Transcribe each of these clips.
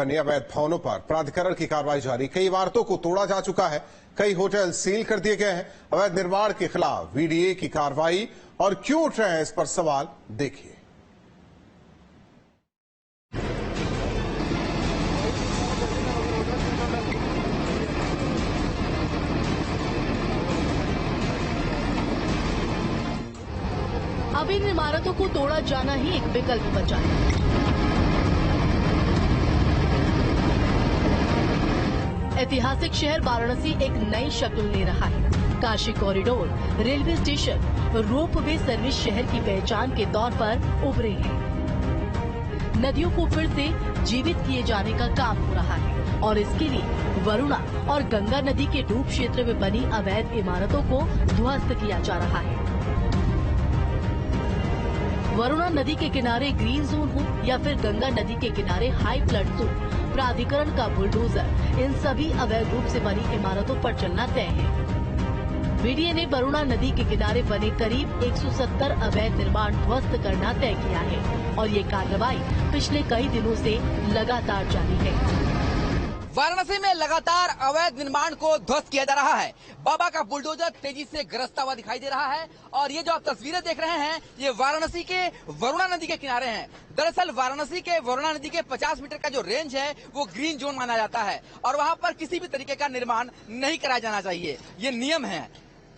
बने अवैध भवनों पर प्राधिकरण की कार्रवाई जारी। कई इमारतों को तोड़ा जा चुका है, कई होटल सील कर दिए गए हैं। अवैध निर्माण के खिलाफ वीडीए की कार्रवाई और क्यों उठ रहे हैं इस पर सवाल, देखिए। अब इन इमारतों को तोड़ा जाना ही एक विकल्प बचा है। ऐतिहासिक शहर वाराणसी एक नई शक्ल ले रहा है। Kashi corridor, railway station, ropeway service शहर की पहचान के तौर पर उभरे हैं। नदियों को फिर से जीवित किए जाने का काम हो रहा है और इसके लिए वरुणा और गंगा नदी के डूब क्षेत्र में बनी अवैध इमारतों को ध्वस्त किया जा रहा है। वरुणा नदी के किनारे ग्रीन जोन हो या फिर गंगा नदी के किनारे हाई फ्लड जोन, प्राधिकरण का बुलडोजर इन सभी अवैध रूप से बनी इमारतों पर चलना तय है। वीडीए ने वरुणा नदी के किनारे बने करीब 170 अवैध निर्माण ध्वस्त करना तय किया है और ये कार्रवाई पिछले कई दिनों से लगातार जारी है। वाराणसी में लगातार अवैध निर्माण को ध्वस्त किया जा रहा है। बाबा का बुलडोजर तेजी से गरजता हुआ दिखाई दे रहा है और ये जो आप तस्वीरें देख रहे हैं, ये वाराणसी के वरुणा नदी के किनारे हैं। दरअसल वाराणसी के वरुणा नदी के 50 मीटर का जो रेंज है वो ग्रीन जोन माना जाता है और वहाँ पर किसी भी तरीके का निर्माण नहीं कराया जाना चाहिए, ये नियम है।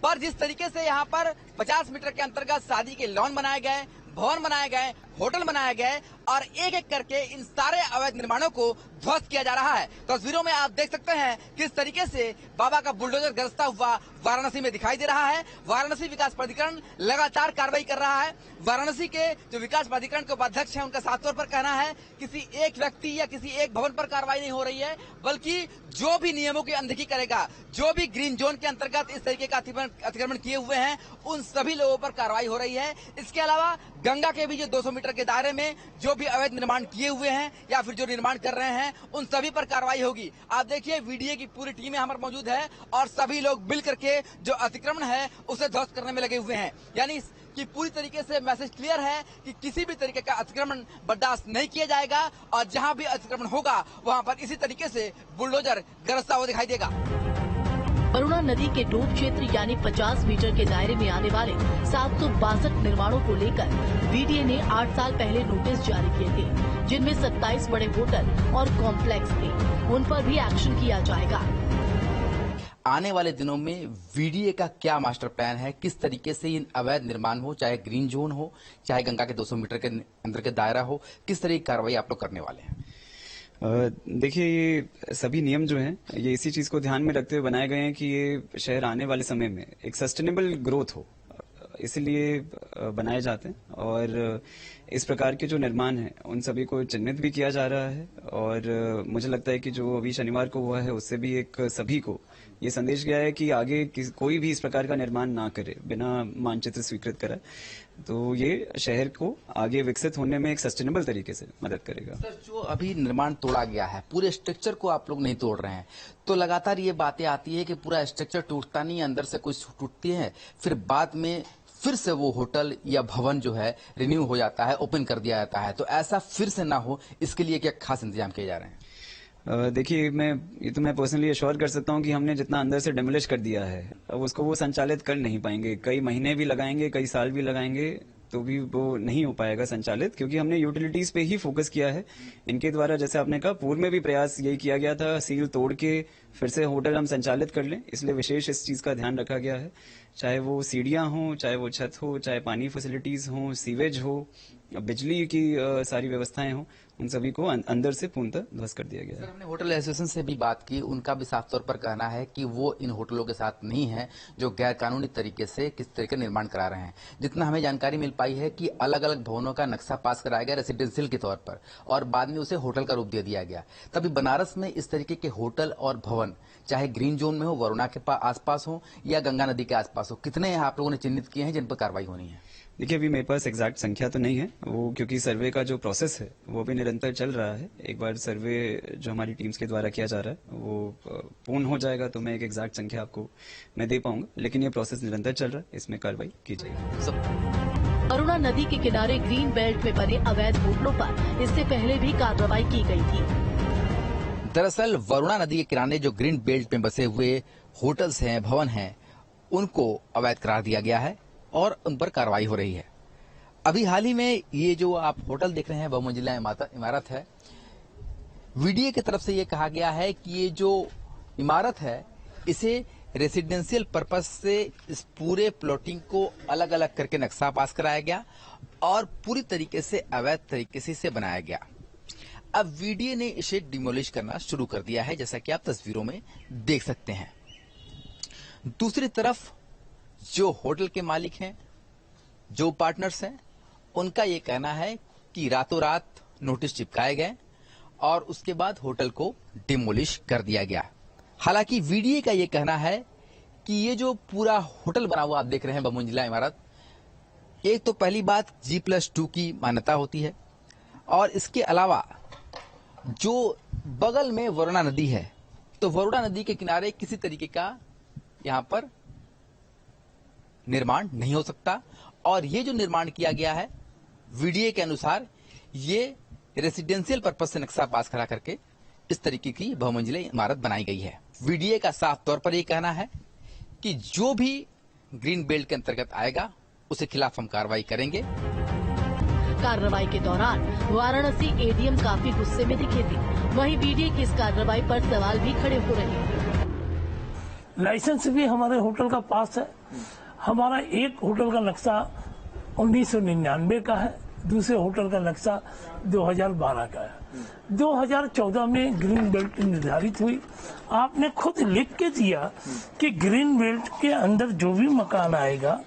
पर जिस तरीके से यहाँ पर 50 मीटर के अंतर्गत शादी के लॉन बनाए गए, भवन बनाए गए, होटल बनाए गए और एक एक करके इन सारे अवैध निर्माणों को ध्वस्त किया जा रहा है। तस्वीरों में आप देख सकते हैं किस तरीके से बाबा का बुलडोजर गरजता हुआ वाराणसी में दिखाई दे रहा है। वाराणसी विकास प्राधिकरण लगातार कार्रवाई कर रहा है। वाराणसी के जो विकास प्राधिकरण के उपाध्यक्ष हैं, उनका साफ तौर पर कहना है किसी एक व्यक्ति या किसी एक भवन पर कार्रवाई नहीं हो रही है, बल्कि जो भी नियमों की अनदेखी करेगा, जो भी ग्रीन जोन के अंतर्गत इस तरीके का अतिक्रमण किए हुए हैं, उन सभी लोगों पर कार्रवाई हो रही है। इसके अलावा गंगा के भी जो 200 मीटर के दायरे में जो भी अवैध निर्माण किए हुए हैं या फिर जो निर्माण कर रहे हैं, उन सभी पर कार्रवाई होगी। आप देखिए वीडीए की पूरी टीम हमारे मौजूद है और सभी लोग मिल करके जो अतिक्रमण है उसे ध्वस्त करने में लगे हुए हैं। यानी कि पूरी तरीके से मैसेज क्लियर है कि किसी भी तरीके का अतिक्रमण बर्दाश्त नहीं किया जाएगा और जहां भी अतिक्रमण होगा वहां पर इसी तरीके से बुलडोजर गरजता हुआ दिखाई देगा। वरुणा नदी के डूब क्षेत्र यानी 50 मीटर के दायरे में आने वाले 762 निर्माणों को लेकर वीडीए ने 8 साल पहले नोटिस जारी किए थे, जिनमें 27 बड़े होटल और कॉम्प्लेक्स थे। उन पर भी एक्शन किया जाएगा। आने वाले दिनों में वीडीए का क्या मास्टर प्लान है, किस तरीके से इन अवैध निर्माण हो, चाहे ग्रीन जोन हो, चाहे गंगा के 200 मीटर के अंदर के दायरा हो, किस तरह की कार्रवाई आप लोग करने वाले हैं? देखिए, ये सभी नियम जो हैं ये इसी चीज को ध्यान में रखते हुए बनाए गए हैं कि ये शहर आने वाले समय में एक सस्टेनेबल ग्रोथ हो, इसलिए बनाए जाते हैं। और इस प्रकार के जो निर्माण हैं उन सभी को चिन्हित भी किया जा रहा है और मुझे लगता है कि जो अभी शनिवार को हुआ है उससे भी एक सभी को ये संदेश गया है कि आगे कोई भी इस प्रकार का निर्माण ना करे बिना मानचित्र स्वीकृत कराए। तो ये शहर को आगे विकसित होने में एक सस्टेनेबल तरीके से मदद करेगा। सर, जो अभी निर्माण तोड़ा गया है, पूरे स्ट्रक्चर को आप लोग नहीं तोड़ रहे हैं, तो लगातार ये बातें आती है कि पूरा स्ट्रक्चर टूटता नहीं, अंदर से कुछ टूटती है, फिर बाद में फिर से वो होटल या भवन जो है रिन्यू हो जाता है, ओपन कर दिया जाता है। तो ऐसा फिर से ना हो, इसके लिए क्या खास इंतजाम किए जा रहे हैं? देखिए, मैं पर्सनली एश्योर कर सकता हूं कि हमने जितना अंदर से डेमोलिश कर दिया है अब उसको वो संचालित कर नहीं पाएंगे। कई महीने भी लगाएंगे, कई साल भी लगाएंगे, तो भी वो नहीं हो पाएगा संचालित, क्योंकि हमने यूटिलिटीज पे ही फोकस किया है। इनके द्वारा, जैसे आपने कहा, पूर्व में भी प्रयास यही किया गया था, सील तोड़ के फिर से होटल हम संचालित कर लें, इसलिए विशेष इस चीज का ध्यान रखा गया है। चाहे वो सीढ़ियां हों, चाहे वो छत हो, चाहे पानी फैसिलिटीज हों, सीवेज हो, बिजली की सारी व्यवस्थाएं हों, उन सभी को अंदर से पूर्णतः ध्वस्त कर दिया गया है। सर, हमने होटल एसोसिएशन से भी बात की, उनका भी साफ तौर पर कहना है कि वो इन होटलों के साथ नहीं है जो गैर कानूनी तरीके से किस तरह का निर्माण करा रहे हैं। जितना हमें जानकारी मिल पाई है कि अलग अलग भवनों का नक्शा पास कराया गया रेसिडेंशियल के तौर पर और बाद में उसे होटल का रूप दे दिया गया। तभी बनारस में इस तरीके के होटल और भवन, चाहे ग्रीन जोन में हो, वरुणा के आसपास हो या गंगा नदी के आसपास हो, कितने आप लोगों ने चिन्हित किए हैं जिन पर कार्रवाई होनी है? देखिए, अभी मेरे पास एग्जैक्ट संख्या तो नहीं है वो, क्योंकि सर्वे का जो प्रोसेस है वो भी निरंतर चल रहा है। एक बार सर्वे जो हमारी टीम्स के द्वारा किया जा रहा है वो पूर्ण हो जाएगा तो मैं एक एग्जैक्ट संख्या आपको मैं दे पाऊंगा, लेकिन ये प्रोसेस निरंतर चल रहा है, इसमें कार्रवाई की जाएगी। वरुणा नदी के किनारे ग्रीन बेल्ट में बने अवैध होटलों पर इससे पहले भी कार्रवाई की गई थी। दरअसल वरुणा नदी के किनारे जो ग्रीन बेल्ट में बसे हुए होटल्स हैं, भवन हैं, उनको अवैध करार दिया गया है और उन पर कार्रवाई हो रही है। अभी हाल ही में ये जो आप होटल देख रहे हैं बहुमंजिला इमारत है। वीडीए की तरफ से ये कहा गया है कि ये जो इमारत है इसे रेसिडेंशियल पर्पस से इस पूरे प्लॉटिंग को अलग अलग करके नक्शा पास कराया गया और पूरी तरीके से अवैध तरीके से इसे बनाया गया। अब वीडीए ने इसे डिमोलिश करना शुरू कर दिया है, जैसा कि आप तस्वीरों में देख सकते हैं। दूसरी तरफ जो होटल के मालिक हैं, जो पार्टनर्स हैं, उनका ये कहना है कि रातों रात नोटिस चिपकाए गए और उसके बाद होटल को डिमोलिश कर दिया गया। हालांकि वीडीए का ये कहना है कि ये जो पूरा होटल बना हुआ आप देख रहे हैं बहुमंजिला इमारत, एक तो पहली बात G+2 की मान्यता होती है और इसके अलावा जो बगल में वरुणा नदी है, तो वरुणा नदी के किनारे किसी तरीके का यहां पर निर्माण नहीं हो सकता और ये जो निर्माण किया गया है वीडीए के अनुसार ये रेसिडेंशियल पर्पस से नक्शा पास करा करके इस तरीके की बहुमंजिला इमारत बनाई गई है। वीडीए का साफ तौर पर यह कहना है कि जो भी ग्रीन बेल्ट के अंतर्गत आएगा उसके खिलाफ हम कार्रवाई करेंगे। कार्रवाई के दौरान वाराणसी एडीएम काफी गुस्से में दिखे थे। वहीं वीडीए की इस कार्रवाई पर सवाल भी खड़े हो रहे हैं। लाइसेंस भी हमारे होटल का पास है। हमारा एक होटल का नक्शा 1999 का है, दूसरे होटल का नक्शा 2012 का है। 2014 में ग्रीन बेल्ट निर्धारित हुई। आपने खुद लिख के दिया कि ग्रीन बेल्ट के अंदर जो भी मकान आएगा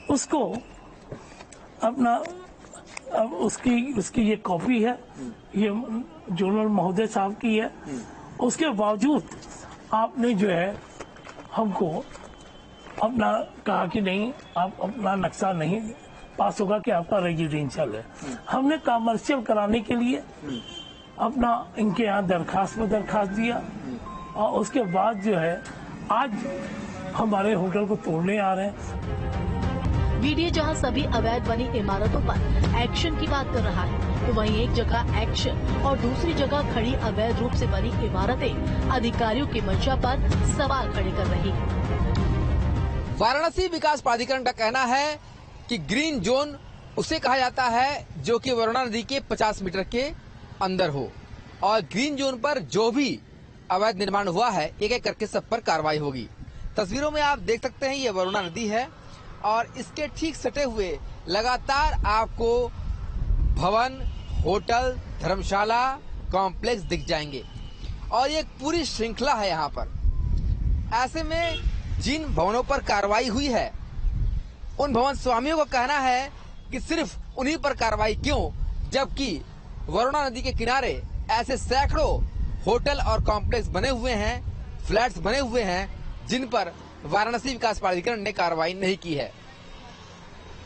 उसको अपना, अब उसकी ये कॉपी है, ये जोनल महोदय साहब की है। उसके बावजूद आपने जो है हमको अपना कहा कि नहीं, आप अपना नक्शा नहीं पास होगा कि आपका रेजिडेंशियल है। हमने कमर्शियल कराने के लिए अपना इनके यहाँ दरखास्त दिया और उसके बाद जो है आज हमारे होटल को तोड़ने आ रहे हैं। वीडीए जहां सभी अवैध बनी इमारतों पर एक्शन की बात कर रहा है, तो वहीं एक जगह एक्शन और दूसरी जगह खड़ी अवैध रूप से बनी इमारतें अधिकारियों की मंशा पर सवाल खड़े कर रही है। वाराणसी विकास प्राधिकरण का कहना है कि ग्रीन जोन उसे कहा जाता है जो कि वरुणा नदी के 50 मीटर के अंदर हो और ग्रीन जोन पर जो भी अवैध निर्माण हुआ है एक एक करके सब पर कार्रवाई होगी। तस्वीरों में आप देख सकते हैं ये वरुणा नदी है और इसके ठीक सटे हुए लगातार आपको भवन, होटल, धर्मशाला, कॉम्प्लेक्स दिख जाएंगे और ये एक पूरी श्रृंखला है यहाँ पर। ऐसे में जिन भवनों पर कार्रवाई हुई है उन भवन स्वामियों का कहना है कि सिर्फ उन्हीं पर कार्रवाई क्यों, जबकि वरुणा नदी के किनारे ऐसे सैकड़ों होटल और कॉम्प्लेक्स बने हुए हैं, फ्लैट्स बने हुए हैं जिन पर वाराणसी विकास प्राधिकरण ने कार्रवाई नहीं की है।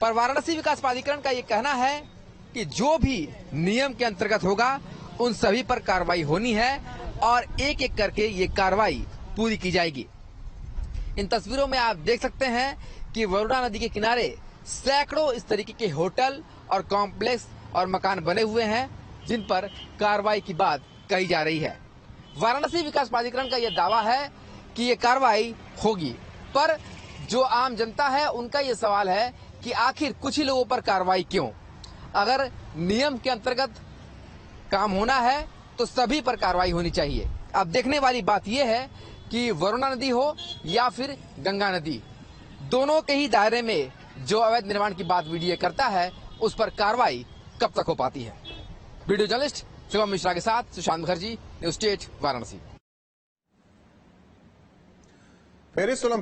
पर वाराणसी विकास प्राधिकरण का ये कहना है कि जो भी नियम के अंतर्गत होगा उन सभी पर कार्रवाई होनी है और एक एक करके ये कार्रवाई पूरी की जाएगी। इन तस्वीरों में आप देख सकते हैं कि वरुणा नदी के किनारे सैकड़ों इस तरीके के होटल और कॉम्प्लेक्स और मकान बने हुए हैं जिन पर कार्रवाई की बात कही जा रही है। वाराणसी विकास प्राधिकरण का यह दावा है कि ये कार्रवाई होगी, पर जो आम जनता है उनका ये सवाल है कि आखिर कुछ ही लोगों पर कार्रवाई क्यों। अगर नियम के अंतर्गत काम होना है तो सभी पर कार्रवाई होनी चाहिए। अब देखने वाली बात यह है कि वरुणा नदी हो या फिर गंगा नदी, दोनों के ही दायरे में जो अवैध निर्माण की बात वीडीए करता है उस पर कार्रवाई कब तक हो पाती है। वीडियो जर्नलिस्ट शिवम मिश्रा के साथ Sushant Mukherjee, news state, Varanasi. Paris Olympic